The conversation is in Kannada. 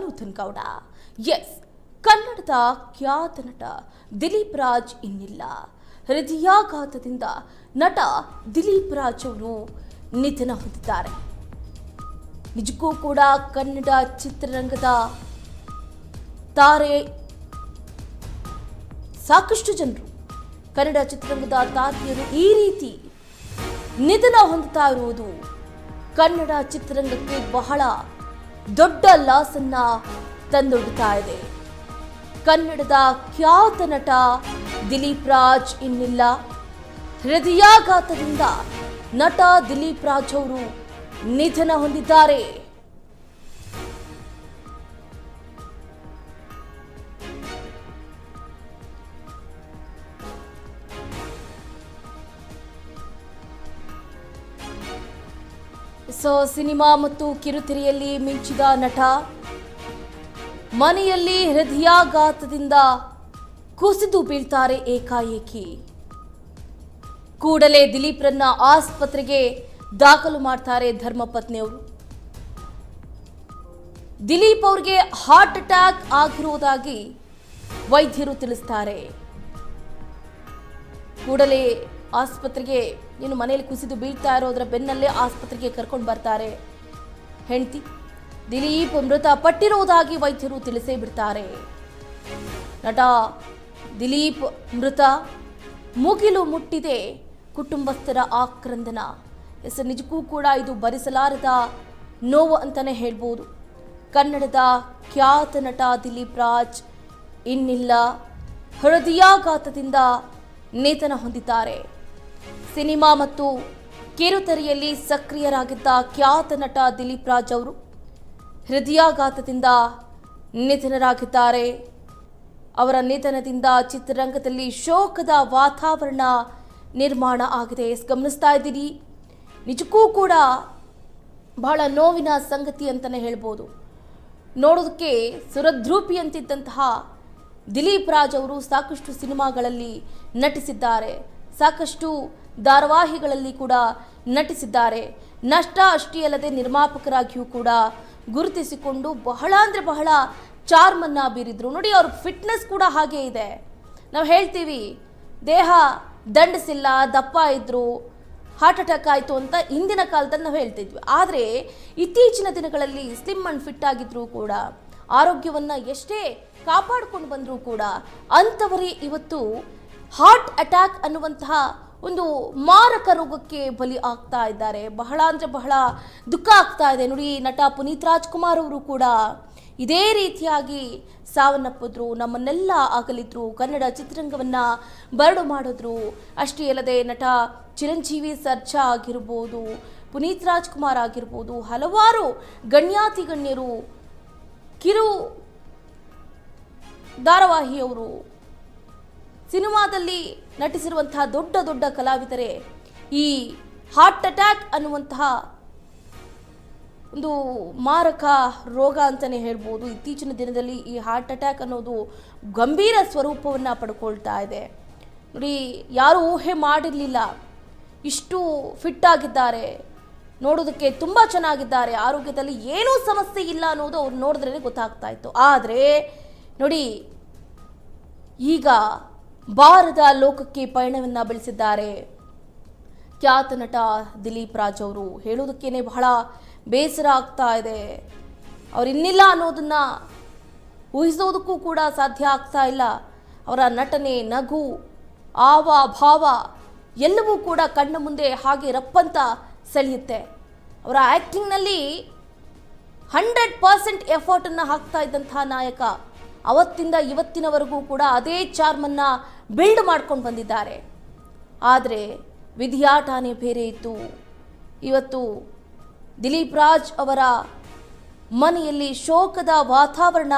ನೂತನ್ ಗೌಡ. ಎಸ್, ಕನ್ನಡದ ಖ್ಯಾತ ನಟ ದಿಲೀಪ್ ರಾಜ್ ಇನ್ನಿಲ್ಲ. ಹೃದಯಾಘಾತದಿಂದ ನಟ ದಿಲೀಪ್ ರಾಜ್ ಅವರು ನಿಧನ ಹೊಂದಿದ್ದಾರೆ. ನಿಜಕ್ಕೂ ಕೂಡ ಕನ್ನಡ ಚಿತ್ರರಂಗದ ತಾರೆ ಸಾಕಷ್ಟು ಜನರು, ಕನ್ನಡ ಚಿತ್ರರಂಗದ ತಾರೆಯರು ಈ ರೀತಿ ನಿಧನ ಹೊಂದುತ್ತಾ ಇರುವುದು ಕನ್ನಡ ಚಿತ್ರರಂಗಕ್ಕೆ ಬಹಳ ದೊಡ್ಡ ಲಾಸ್ ಅನ್ನ ತಂದೊಡ್ಡುತ್ತಾ ಇದೆ. ಕನ್ನಡದ ಖ್ಯಾತ ನಟ ದಿಲೀಪ್ ರಾಜ್ ಇನ್ನಿಲ್ಲ. ಹೃದಯಾಘಾತದಿಂದ ನಟ ದಿಲೀಪ್ ರಾಜ್ ಅವರು ನಿಧನ ಹೊಂದಿದ್ದಾರೆ. ಸಿನಿಮಾ ಮತ್ತು ಕಿರುತೆರೆಯಲ್ಲಿ ಮಿಂಚಿದ ನಟ ಮನೆಯಲ್ಲಿ ಹೃದಯಾಘಾತದಿಂದ ಕುಸಿದು ಬೀಳ್ತಾರೆ ಏಕಾಏಕಿ. ಕೂಡಲೇ ದಿಲೀಪ್ರನ್ನ ಆಸ್ಪತ್ರೆಗೆ ದಾಖಲು ಮಾಡ್ತಾರೆ ಧರ್ಮಪತ್ನಿಯವರು. ದಿಲೀಪ್ ಅವರಿಗೆ ಹಾರ್ಟ್ ಅಟ್ಯಾಕ್ ಆಗಿರುವುದಾಗಿ ವೈದ್ಯರು ತಿಳಿಸ್ತಾರೆ. ಕೂಡಲೇ ಆಸ್ಪತ್ರೆಗೆ ಮನೆಯಲ್ಲಿ ಕುಸಿದು ಬೀಳ್ತಾ ಇರೋದ್ರ ಬೆನ್ನಲ್ಲೇ ಆಸ್ಪತ್ರೆಗೆ ಕರ್ಕೊಂಡು ಬರ್ತಾರೆ ಹೆಂಡತಿ. ದಿಲೀಪ್ ಮೃತಪಟ್ಟಿರುವುದಾಗಿ ವೈದ್ಯರು ತಿಳಿಸೇ ಬಿಡ್ತಾರೆ. ನಟ ದಿಲೀಪ್ ಮೃತ, ಮುಗಿಲು ಮುಟ್ಟಿದೆ ಕುಟುಂಬಸ್ಥರ ಆಕ್ರಂದನ. ನಿಜಕ್ಕೂ ಕೂಡ ಇದು ಭರಿಸಲಾರದ ನೋವು ಅಂತಾನೆ ಹೇಳ್ಬೋದು. ಕನ್ನಡದ ಖ್ಯಾತ ನಟ ದಿಲೀಪ್ ರಾಜ್ ಇನ್ನಿಲ್ಲ. ಹೃದಯಾಘಾತದಿಂದ ನಿಧನ ಹೊಂದಿದ್ದಾರೆ. ಸಿನಿಮಾ ಮತ್ತು ಕಿರುತೆರೆಯಲ್ಲಿ ಸಕ್ರಿಯರಾಗಿದ್ದ ಖ್ಯಾತ ನಟ ದಿಲೀಪ್ ರಾಜ್ ಅವರು ಹೃದಯಾಘಾತದಿಂದ ನಿಧನರಾಗಿದ್ದಾರೆ. ಅವರ ನಿಧನದಿಂದ ಚಿತ್ರರಂಗದಲ್ಲಿ ಶೋಕದ ವಾತಾವರಣ ನಿರ್ಮಾಣ ಆಗಿದೆ. ಗಮನಿಸ್ತಾ ಇದ್ದೀರಿ, ನಿಜಕ್ಕೂ ಕೂಡ ಬಹಳ ನೋವಿನ ಸಂಗತಿ ಅಂತಲೇ ಹೇಳ್ಬೋದು. ನೋಡೋದಕ್ಕೆ ಸುರದ್ರೂಪಿಯಂತಿದ್ದಂತಹ ದಿಲೀಪ್ ರಾಜ್ ಅವರು ಸಾಕಷ್ಟು ಸಿನಿಮಾಗಳಲ್ಲಿ ನಟಿಸಿದ್ದಾರೆ, ಸಾಕಷ್ಟು ಧಾರಾವಾಹಿಗಳಲ್ಲಿ ಕೂಡ ನಟಿಸಿದ್ದಾರೆ. ನಷ್ಟ ಅಷ್ಟೇ ಅಲ್ಲದೆ ನಿರ್ಮಾಪಕರಾಗಿಯೂ ಕೂಡ ಗುರುತಿಸಿಕೊಂಡು ಬಹಳ ಅಂದರೆ ಬಹಳ ಚಾರ್ಮನ್ನ ಬೀರಿದ್ರು. ನೋಡಿ, ಅವ್ರ ಫಿಟ್ನೆಸ್ ಕೂಡ ಹಾಗೆ ಇದೆ. ನಾವು ಹೇಳ್ತೀವಿ ದೇಹ ದಂಡಿಸಿಲ್ಲ, ದಪ್ಪ ಇದ್ರು, ಹಾರ್ಟ್ ಅಟ್ಯಾಕ್ ಆಯಿತು ಅಂತ ಹಿಂದಿನ ಕಾಲದಲ್ಲಿ ನಾವು ಹೇಳ್ತಿದ್ವಿ. ಆದರೆ ಇತ್ತೀಚಿನ ದಿನಗಳಲ್ಲಿ ಸ್ಲಿಮ್ ಅಂಡ್ ಫಿಟ್ ಆಗಿದ್ರು ಕೂಡ, ಆರೋಗ್ಯವನ್ನು ಎಷ್ಟೇ ಕಾಪಾಡಿಕೊಂಡು ಬಂದರೂ ಕೂಡ ಅಂಥವರೇ ಇವತ್ತು ಹಾರ್ಟ್ ಅಟ್ಯಾಕ್ ಅನ್ನುವಂತಹ ಒಂದು ಮಾರಕ ರೋಗಕ್ಕೆ ಬಲಿ ಆಗ್ತಾ ಇದ್ದಾರೆ. ಬಹಳ ಅಂದರೆ ಬಹಳ ದುಃಖ ಆಗ್ತಾ ಇದೆ. ನೋಡಿ, ನಟ ಪುನೀತ್ ರಾಜ್ಕುಮಾರ್ ಅವರು ಕೂಡ ಇದೇ ರೀತಿಯಾಗಿ ಸಾವನ್ನಪ್ಪಿದ್ರು, ನಮ್ಮನ್ನೆಲ್ಲ ಅಗಲಿದ್ರು, ಕನ್ನಡ ಚಿತ್ರರಂಗವನ್ನು ಬರಡು ಮಾಡಿದ್ರು. ಅಷ್ಟೇ ಅಲ್ಲದೆ ನಟ ಚಿರಂಜೀವಿ ಸರ್ಜಾ ಆಗಿರ್ಬೋದು, ಪುನೀತ್ ರಾಜ್ಕುಮಾರ್ ಆಗಿರ್ಬೋದು, ಹಲವಾರು ಗಣ್ಯಾತಿ ಗಣ್ಯರು, ಕಿರು ಧಾರಾವಾಹಿಯವರು, ಸಿನಿಮಾದಲ್ಲಿ ನಟಿಸಿರುವಂತಹ ದೊಡ್ಡ ದೊಡ್ಡ ಕಲಾವಿದರೇ ಈ ಹಾರ್ಟ್ ಅಟ್ಯಾಕ್ ಅನ್ನುವಂತಹ ಒಂದು ಮಾರಕ ರೋಗ ಅಂತಲೇ ಹೇಳ್ಬೋದು. ಇತ್ತೀಚಿನ ದಿನದಲ್ಲಿ ಈ ಹಾರ್ಟ್ ಅಟ್ಯಾಕ್ ಅನ್ನೋದು ಗಂಭೀರ ಸ್ವರೂಪವನ್ನು ಪಡ್ಕೊಳ್ತಾ ಇದೆ. ನೋಡಿ, ಯಾರೂ ಊಹೆ ಮಾಡಿರಲಿಲ್ಲ ಇಷ್ಟು ಫಿಟ್ ಆಗಿದ್ದಾರೆ, ನೋಡೋದಕ್ಕೆ ತುಂಬ ಚೆನ್ನಾಗಿದ್ದಾರೆ, ಆರೋಗ್ಯದಲ್ಲಿ ಏನೂ ಸಮಸ್ಯೆ ಇಲ್ಲ ಅನ್ನೋದು ಅವ್ರು ನೋಡಿದ್ರೇ ಗೊತ್ತಾಗ್ತಾ ಇತ್ತು. ಆದರೆ ನೋಡಿ, ಈಗ ಬಾರದ ಲೋಕಕ್ಕೆ ಪಯಣವನ್ನು ಬೆಳೆಸಿದ್ದಾರೆ ಖ್ಯಾತ ನಟ ದಿಲೀಪ್ ರಾಜ್ ಅವರು. ಹೇಳೋದಕ್ಕೇನೆ ಬಹಳ ಬೇಸರ ಆಗ್ತಾ ಇದೆ. ಅವ್ರು ಇನ್ನಿಲ್ಲ ಅನ್ನೋದನ್ನ ಊಹಿಸೋದಕ್ಕೂ ಕೂಡ ಸಾಧ್ಯ ಆಗ್ತಾ ಇಲ್ಲ. ಅವರ ನಟನೆ, ನಗು, ಆವ ಭಾವ ಎಲ್ಲವೂ ಕೂಡ ಕಣ್ಣ ಮುಂದೆ ಹಾಗೆ ರಪ್ಪಂತ ಸೆಳೆಯುತ್ತೆ. ಅವರ ಆ್ಯಕ್ಟಿಂಗ್ನಲ್ಲಿ 100% ಎಫರ್ಟನ್ನು ಹಾಕ್ತಾ ಇದ್ದಂತಹ ನಾಯಕ ಅವತ್ತಿಂದ ಇವತ್ತಿನವರೆಗೂ ಕೂಡ ಅದೇ ಚಾರ್ಮನ್ನು ಬಿಲ್ಡ್ ಮಾಡ್ಕೊಂಡು ಬಂದಿದ್ದಾರೆ. ಆದರೆ ವಿಧಿಯಾಟನೇ ಬೇರೆ ಇತ್ತು. ಇವತ್ತು ದಿಲೀಪ್ ರಾಜ್ ಅವರ ಮನೆಯಲ್ಲಿ ಶೋಕದ ವಾತಾವರಣ